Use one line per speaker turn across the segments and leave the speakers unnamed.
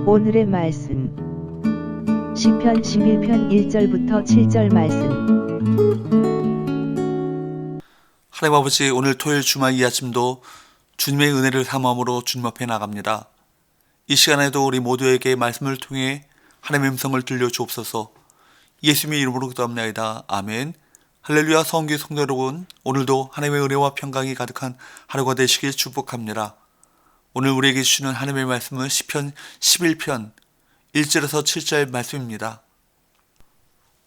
오늘의 말씀 시편 11편 1절부터 7절 말씀.
하나님 아버지, 오늘 토요일 주말 이 아침도 주님의 은혜를 사모함으로 주님 앞에 나갑니다. 이 시간에도 우리 모두에게 말씀을 통해 하나님의 음성을 들려주옵소서. 예수님의 이름으로 기도합니다. 아멘. 할렐루야. 성교 성도 여러분, 오늘도 하나님의 은혜와 평강이 가득한 하루가 되시길 축복합니다. 오늘 우리에게 주시는 하나님의 말씀은 시편 11편 1절에서 7절 말씀입니다.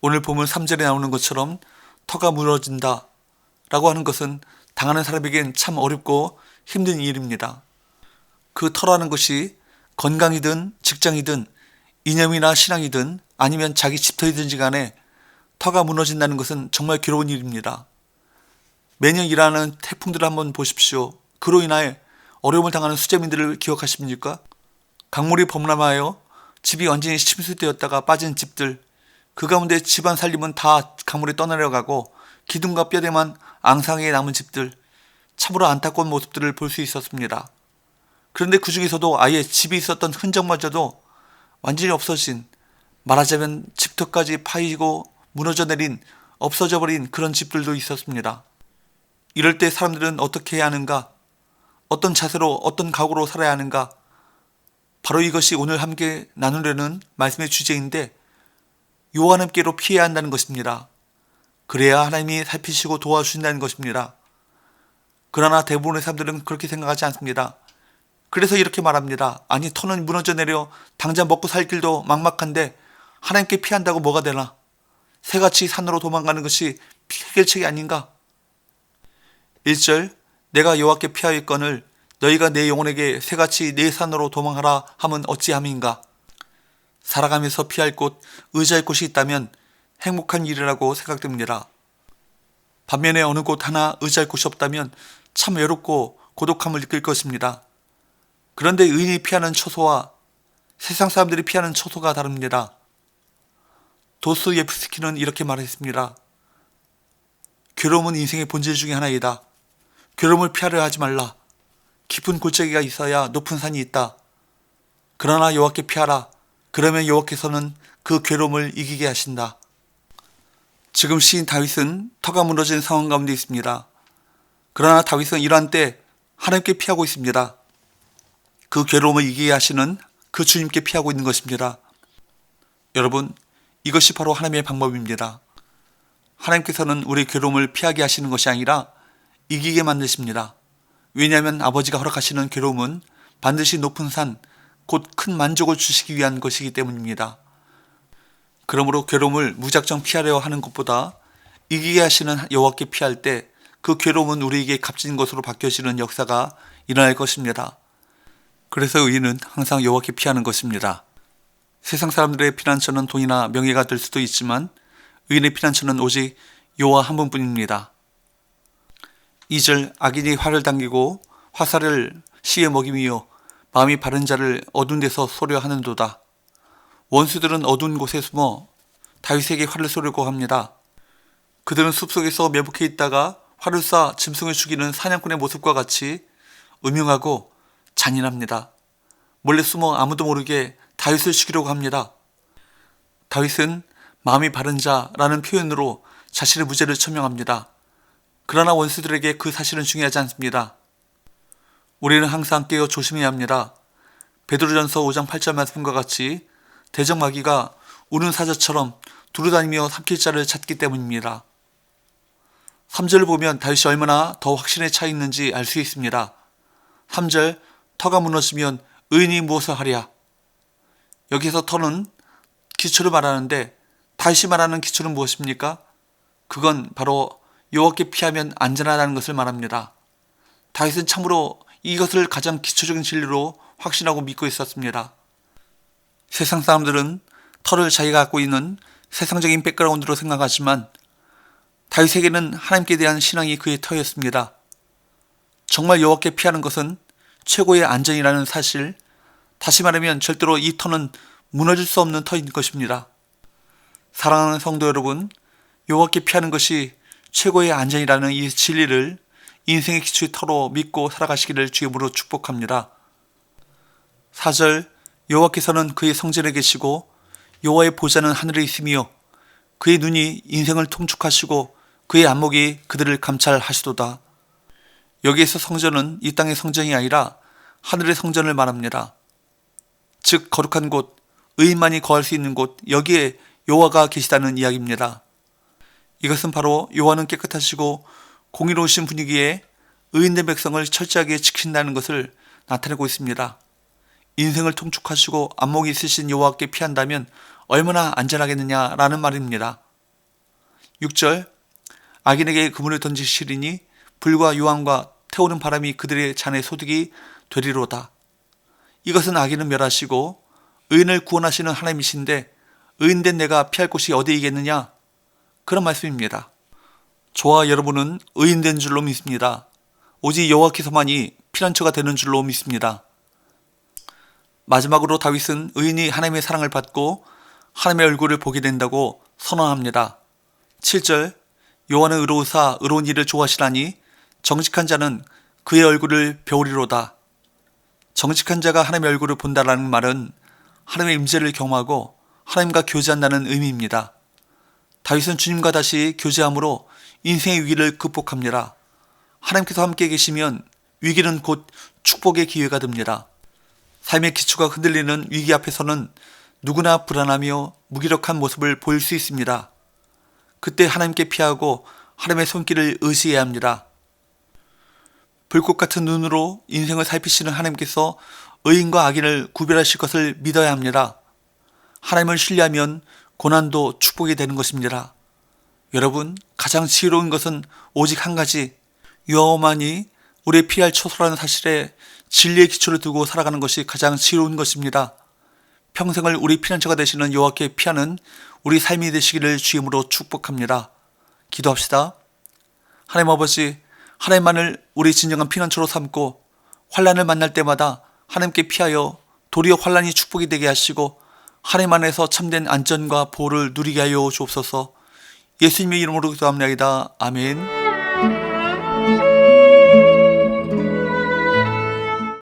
오늘 보면 3절에 나오는 것처럼 터가 무너진다 라고 하는 것은 당하는 사람에겐 참 어렵고 힘든 일입니다. 그 터라는 것이 건강이든 직장이든 이념이나 신앙이든 아니면 자기 집터이든지 간에 터가 무너진다는 것은 정말 괴로운 일입니다. 매년 일어나는 태풍들을 한번 보십시오. 그로 인하여 어려움을 당하는 수재민들을 기억하십니까? 강물이 범람하여 집이 완전히 침수되었다가 빠진 집들, 그 가운데 집안 살림은 다 강물에 떠내려가고 기둥과 뼈대만 앙상하게 남은 집들, 참으로 안타까운 모습들을 볼 수 있었습니다. 그런데 그 중에서도 아예 집이 있었던 흔적마저도 완전히 없어진, 말하자면 집터까지 파이고 무너져 내린, 없어져 버린 그런 집들도 있었습니다. 이럴 때 사람들은 어떻게 해야 하는가? 어떤 자세로, 어떤 각오로 살아야 하는가? 바로 이것이 오늘 함께 나누려는 말씀의 주제인데, 요한 함께로 피해야 한다는 것입니다. 그래야 하나님이 살피시고 도와주신다는 것입니다. 그러나 대부분의 사람들은 그렇게 생각하지 않습니다. 그래서 이렇게 말합니다. 아니, 터는 무너져 내려 당장 먹고 살 길도 막막한데 하나님께 피한다고 뭐가 되나? 새같이 산으로 도망가는 것이 해결책이 아닌가? 1절, 내가 여호와께 피하였거늘 너희가 내 영혼에게 새같이 내 산으로 도망하라 하면 어찌함인가? 살아가면서 피할 곳, 의지할 곳이 있다면 행복한 일이라고 생각됩니다. 반면에 어느 곳 하나 의지할 곳이 없다면 참 외롭고 고독함을 느낄 것입니다. 그런데 의인이 피하는 처소와 세상 사람들이 피하는 처소가 다릅니다. 도스토옙스키는 이렇게 말했습니다. 괴로움은 인생의 본질 중에 하나이다. 괴로움을 피하려 하지 말라. 깊은 골짜기가 있어야 높은 산이 있다. 그러나 여호와께 피하라. 그러면 여호와께서는 그 괴로움을 이기게 하신다. 지금 시인 다윗은 터가 무너진 상황 가운데 있습니다. 그러나 다윗은 이러한 때 하나님께 피하고 있습니다. 그 괴로움을 이기게 하시는 그 주님께 피하고 있는 것입니다. 여러분, 이것이 바로 하나님의 방법입니다. 하나님께서는 우리의 괴로움을 피하게 하시는 것이 아니라 이기게 만드십니다. 왜냐하면 아버지가 허락하시는 괴로움은 반드시 높은 산, 곧 큰 만족을 주시기 위한 것이기 때문입니다. 그러므로 괴로움을 무작정 피하려 하는 것보다 이기게 하시는 여호와께 피할 때 그 괴로움은 우리에게 값진 것으로 바뀌어지는 역사가 일어날 것입니다. 그래서 의인은 항상 여호와께 피하는 것입니다. 세상 사람들의 피난처는 돈이나 명예가 될 수도 있지만 의인의 피난처는 오직 여호와 한 분뿐입니다. 2절, 악인이 활을 당기고 화살을 시에 먹이며 마음이 바른 자를 어두운 데서 쏘려 하는도다. 원수들은 어두운 곳에 숨어 다윗에게 활을 쏘려고 합니다. 그들은 숲속에서 매복해 있다가 활을 쏴 짐승을 죽이는 사냥꾼의 모습과 같이 음흉하고 잔인합니다. 몰래 숨어 아무도 모르게 다윗을 죽이려고 합니다. 다윗은 마음이 바른 자라는 표현으로 자신의 무죄를 천명합니다. 그러나 원수들에게 그 사실은 중요하지 않습니다. 우리는 항상 깨어 조심해야 합니다. 베드로전서 5장 8절 말씀과 같이 대적 마귀가 우는 사자처럼 두루다니며 삼킬 자를 찾기 때문입니다. 3절을 보면 다윗이 얼마나 더 확신에 차 있는지 알 수 있습니다. 3절, 터가 무너지면 의인이 무엇을 하랴? 여기서 터는 기초를 말하는데 다윗이 말하는 기초는 무엇입니까? 그건 바로 여호와께 피하면 안전하다는 것을 말합니다. 다윗은 참으로 이것을 가장 기초적인 진리로 확신하고 믿고 있었습니다. 세상 사람들은 터를 자기가 갖고 있는 세상적인 백그라운드로 생각하지만 다윗에게는 하나님께 대한 신앙이 그의 터였습니다. 정말 여호와께 피하는 것은 최고의 안전이라는 사실, 다시 말하면 절대로 이 터는 무너질 수 없는 터인 것입니다. 사랑하는 성도 여러분, 여호와께 피하는 것이 최고의 안전이라는 이 진리를 인생의 기초에 털어 믿고 살아가시기를 주임으로 축복합니다. 4절 여호와께서는 그의 성전에 계시고 여호와의 보좌는 하늘에 있으며 그의 눈이 인생을 통축하시고 그의 안목이 그들을 감찰하시도다. 여기에서 성전은 이 땅의 성전이 아니라 하늘의 성전을 말합니다. 즉 거룩한 곳, 의인만이 거할 수 있는 곳, 여기에 여호와가 계시다는 이야기입니다. 이것은 바로 여호와는 깨끗하시고 공의로우신 분위기에 의인된 백성을 철저하게 지킨다는 것을 나타내고 있습니다. 인생을 통축하시고 안목이 있으신 여호와께 피한다면 얼마나 안전하겠느냐라는 말입니다. 6절 악인에게 그물을 던지시리니 불과 유황과 태우는 바람이 그들의 잔에 소득이 되리로다. 이것은 악인을 멸하시고 의인을 구원하시는 하나님이신데 의인된 내가 피할 곳이 어디이겠느냐? 그런 말씀입니다. 저와 여러분은 의인된 줄로 믿습니다. 오직 여호와께서만이 피난처가 되는 줄로 믿습니다. 마지막으로 다윗은 의인이 하나님의 사랑을 받고 하나님의 얼굴을 보게 된다고 선언합니다. 7절 여호와는 의로우사 의로운 일을 좋아하시나니 정직한 자는 그의 얼굴을 배우리로다. 정직한 자가 하나님의 얼굴을 본다라는 말은 하나님의 임재를 경험하고 하나님과 교제한다는 의미입니다. 다윗은 주님과 다시 교제함으로 인생의 위기를 극복합니다. 하나님께서 함께 계시면 위기는 곧 축복의 기회가 됩니다. 삶의 기초가 흔들리는 위기 앞에서는 누구나 불안하며 무기력한 모습을 보일 수 있습니다. 그때 하나님께 피하고 하나님의 손길을 의지해야 합니다. 불꽃 같은 눈으로 인생을 살피시는 하나님께서 의인과 악인을 구별하실 것을 믿어야 합니다. 하나님을 신뢰하면 고난도 축복이 되는 것입니다. 여러분, 가장 지혜로운 것은 오직 한 가지, 여호와만이 우리의 피할 처소라는 사실에 진리의 기초를 두고 살아가는 것이 가장 지혜로운 것입니다. 평생을 우리 피난처가 되시는 여호와께 피하는 우리 삶이 되시기를 주임으로 축복합니다. 기도합시다. 하나님 아버지, 하나님만을 우리 진정한 피난처로 삼고 환난을 만날 때마다 하나님께 피하여 도리어 환난이 축복이 되게 하시고 하나님 안에서 참된 안전과 보호를 누리게 하여 주옵소서. 예수님의 이름으로 기도합니다. 아멘.